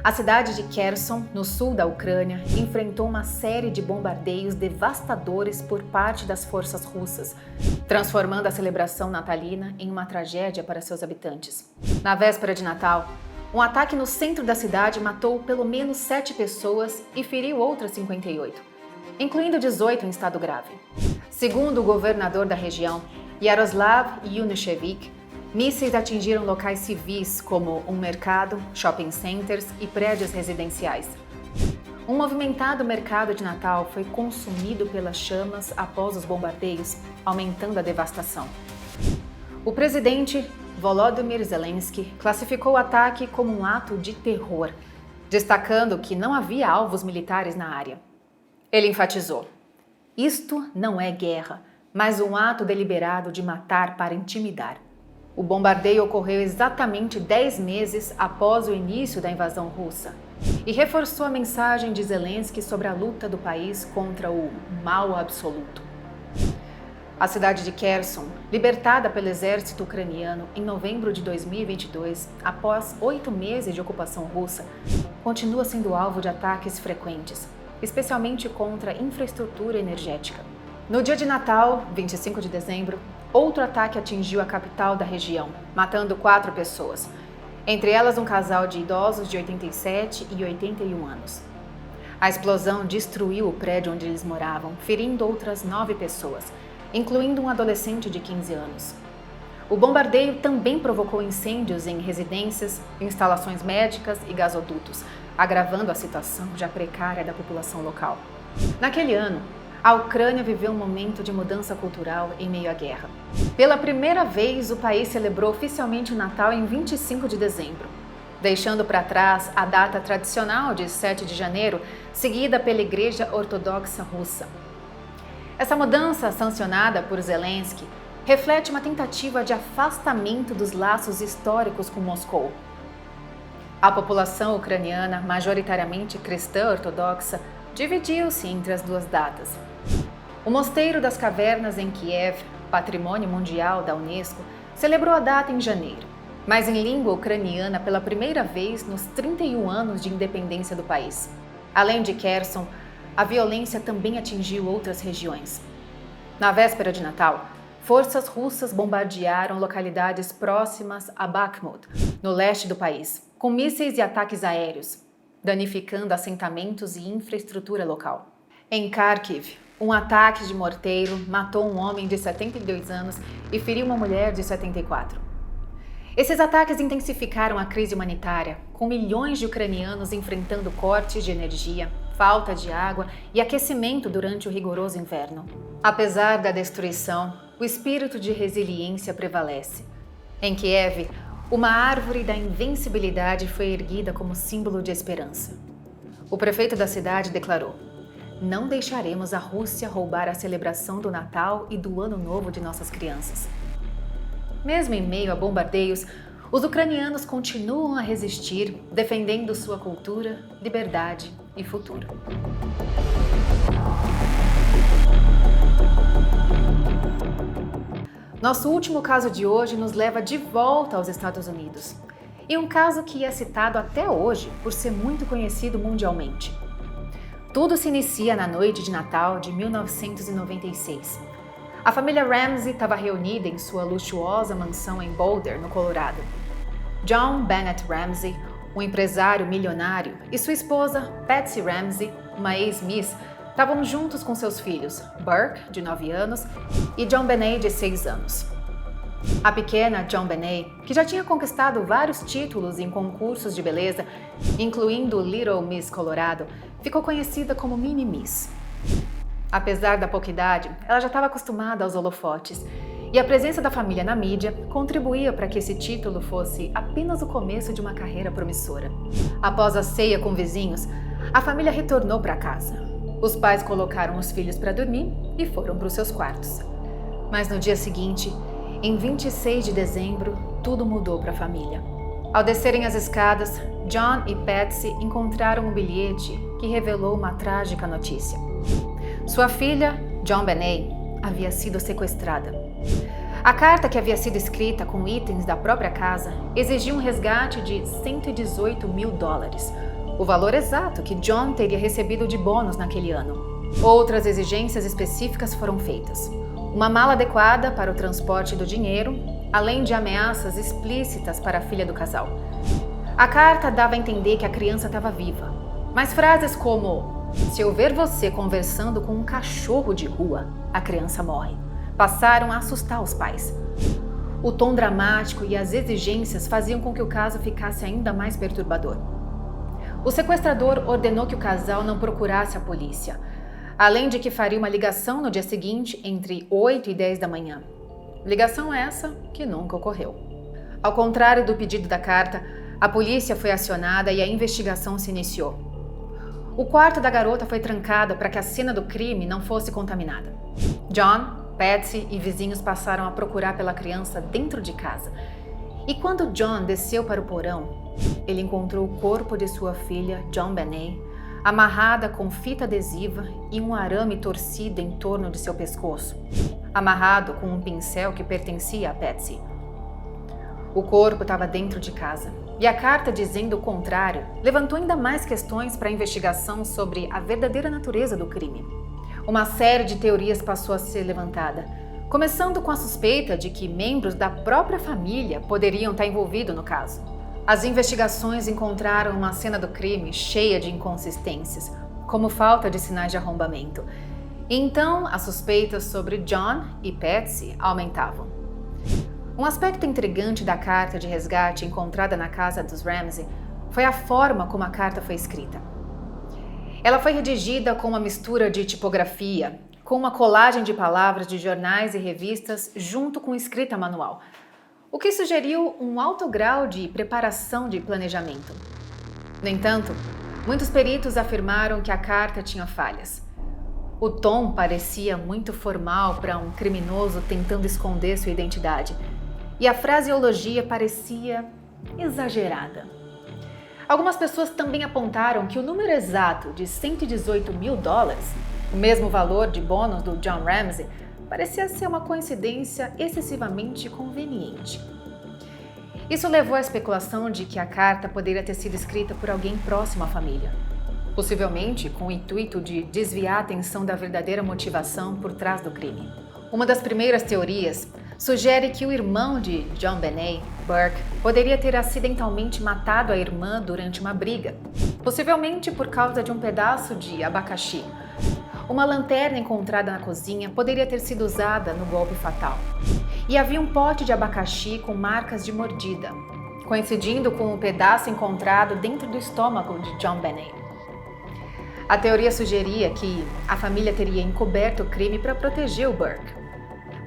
A cidade de Kherson, no sul da Ucrânia, enfrentou uma série de bombardeios devastadores por parte das forças russas, transformando a celebração natalina em uma tragédia para seus habitantes. Na véspera de Natal, um ataque no centro da cidade matou pelo menos 7 pessoas e feriu outras 58, incluindo 18 em estado grave. Segundo o governador da região, Yaroslav Yunishevich, mísseis atingiram locais civis como um mercado, shopping centers e prédios residenciais. Um movimentado mercado de Natal foi consumido pelas chamas após os bombardeios, aumentando a devastação. O presidente Volodymyr Zelensky classificou o ataque como um ato de terror, destacando que não havia alvos militares na área. Ele enfatizou: "Isto não é guerra, mas um ato deliberado de matar para intimidar." O bombardeio ocorreu exatamente 10 meses após o início da invasão russa e reforçou a mensagem de Zelensky sobre a luta do país contra o mal absoluto. A cidade de Kherson, libertada pelo exército ucraniano em novembro de 2022, após 8 meses de ocupação russa, continua sendo alvo de ataques frequentes, especialmente contra a infraestrutura energética. No dia de Natal, 25 de dezembro, outro ataque atingiu a capital da região, matando 4 pessoas, entre elas um casal de idosos de 87 e 81 anos. A explosão destruiu o prédio onde eles moravam, ferindo outras 9 pessoas, incluindo um adolescente de 15 anos. O bombardeio também provocou incêndios em residências, instalações médicas e gasodutos, agravando a situação já precária da população local. Naquele ano, a Ucrânia viveu um momento de mudança cultural em meio à guerra. Pela primeira vez, o país celebrou oficialmente o Natal em 25 de dezembro, deixando para trás a data tradicional de 7 de janeiro, seguida pela Igreja Ortodoxa Russa. Essa mudança, sancionada por Zelensky, reflete uma tentativa de afastamento dos laços históricos com Moscou. A população ucraniana, majoritariamente cristã ortodoxa, dividiu-se entre as duas datas. O Mosteiro das Cavernas em Kiev, Patrimônio Mundial da Unesco, celebrou a data em janeiro, mas em língua ucraniana pela primeira vez nos 31 anos de independência do país. Além de Kherson, a violência também atingiu outras regiões. Na véspera de Natal, forças russas bombardearam localidades próximas a Bakhmut, no leste do país, com mísseis e ataques aéreos, danificando assentamentos e infraestrutura local. Em Kharkiv, um ataque de morteiro matou um homem de 72 anos e feriu uma mulher de 74. Esses ataques intensificaram a crise humanitária, com milhões de ucranianos enfrentando cortes de energia, falta de água e aquecimento durante o rigoroso inverno. Apesar da destruição, o espírito de resiliência prevalece. Em Kiev, uma árvore da invencibilidade foi erguida como símbolo de esperança. O prefeito da cidade declarou: "Não deixaremos a Rússia roubar a celebração do Natal e do Ano Novo de nossas crianças." Mesmo em meio a bombardeios, os ucranianos continuam a resistir, defendendo sua cultura, liberdade e futuro. Nosso último caso de hoje nos leva de volta aos Estados Unidos. E um caso que é citado até hoje por ser muito conhecido mundialmente. Tudo se inicia na noite de Natal de 1996. A família Ramsey estava reunida em sua luxuosa mansão em Boulder, no Colorado. John Bennett Ramsey, um empresário milionário, e sua esposa, Patsy Ramsey, uma ex-miss, estavam juntos com seus filhos, Burke, de 9 anos, e John Benet, de 6 anos. A pequena John Benet, que já tinha conquistado vários títulos em concursos de beleza, incluindo Little Miss Colorado, ficou conhecida como Mini Miss. Apesar da pouca idade, ela já estava acostumada aos holofotes, e a presença da família na mídia contribuía para que esse título fosse apenas o começo de uma carreira promissora. Após a ceia com vizinhos, a família retornou para casa. Os pais colocaram os filhos para dormir e foram para os seus quartos. Mas no dia seguinte, em 26 de dezembro, tudo mudou para a família. Ao descerem as escadas, John e Patsy encontraram um bilhete que revelou uma trágica notícia. Sua filha, John Benet, havia sido sequestrada. A carta, que havia sido escrita com itens da própria casa, exigia um resgate de $118 mil, o valor exato que John teria recebido de bônus naquele ano. Outras exigências específicas foram feitas. Uma mala adequada para o transporte do dinheiro, além de ameaças explícitas para a filha do casal. A carta dava a entender que a criança estava viva, mas frases como: "Se eu ver você conversando com um cachorro de rua, a criança morre", passaram a assustar os pais. O tom dramático e as exigências faziam com que o caso ficasse ainda mais perturbador. O sequestrador ordenou que o casal não procurasse a polícia, além de que faria uma ligação no dia seguinte entre 8 e 10 da manhã. Ligação essa que nunca ocorreu. Ao contrário do pedido da carta, a polícia foi acionada e a investigação se iniciou. O quarto da garota foi trancado para que a cena do crime não fosse contaminada. John, Patsy e vizinhos passaram a procurar pela criança dentro de casa. E quando John desceu para o porão, ele encontrou o corpo de sua filha, JonBenét, amarrada com fita adesiva e um arame torcido em torno de seu pescoço, amarrado com um pincel que pertencia a Patsy. O corpo estava dentro de casa, e a carta dizendo o contrário levantou ainda mais questões para a investigação sobre a verdadeira natureza do crime. Uma série de teorias passou a ser levantada, começando com a suspeita de que membros da própria família poderiam estar envolvidos no caso. As investigações encontraram uma cena do crime cheia de inconsistências, como falta de sinais de arrombamento. Então, as suspeitas sobre John e Patsy aumentavam. Um aspecto intrigante da carta de resgate encontrada na casa dos Ramsey foi a forma como a carta foi escrita. Ela foi redigida com uma mistura de tipografia, com uma colagem de palavras de jornais e revistas junto com escrita manual, o que sugeriu um alto grau de preparação de planejamento. No entanto, muitos peritos afirmaram que a carta tinha falhas. O tom parecia muito formal para um criminoso tentando esconder sua identidade, e a fraseologia parecia exagerada. Algumas pessoas também apontaram que o número exato de $118 mil, o mesmo valor de bônus do John Ramsey, parecia ser uma coincidência excessivamente conveniente. Isso levou à especulação de que a carta poderia ter sido escrita por alguém próximo à família, possivelmente com o intuito de desviar a atenção da verdadeira motivação por trás do crime. Uma das primeiras teorias sugere que o irmão de JonBenét, Burke, poderia ter acidentalmente matado a irmã durante uma briga, possivelmente por causa de um pedaço de abacaxi. Uma lanterna encontrada na cozinha poderia ter sido usada no golpe fatal. E havia um pote de abacaxi com marcas de mordida, coincidindo com o pedaço encontrado dentro do estômago de JonBenét. A teoria sugeria que a família teria encoberto o crime para proteger o Burke.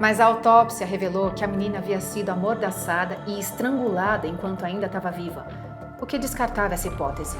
Mas a autópsia revelou que a menina havia sido amordaçada e estrangulada enquanto ainda estava viva, o que descartava essa hipótese.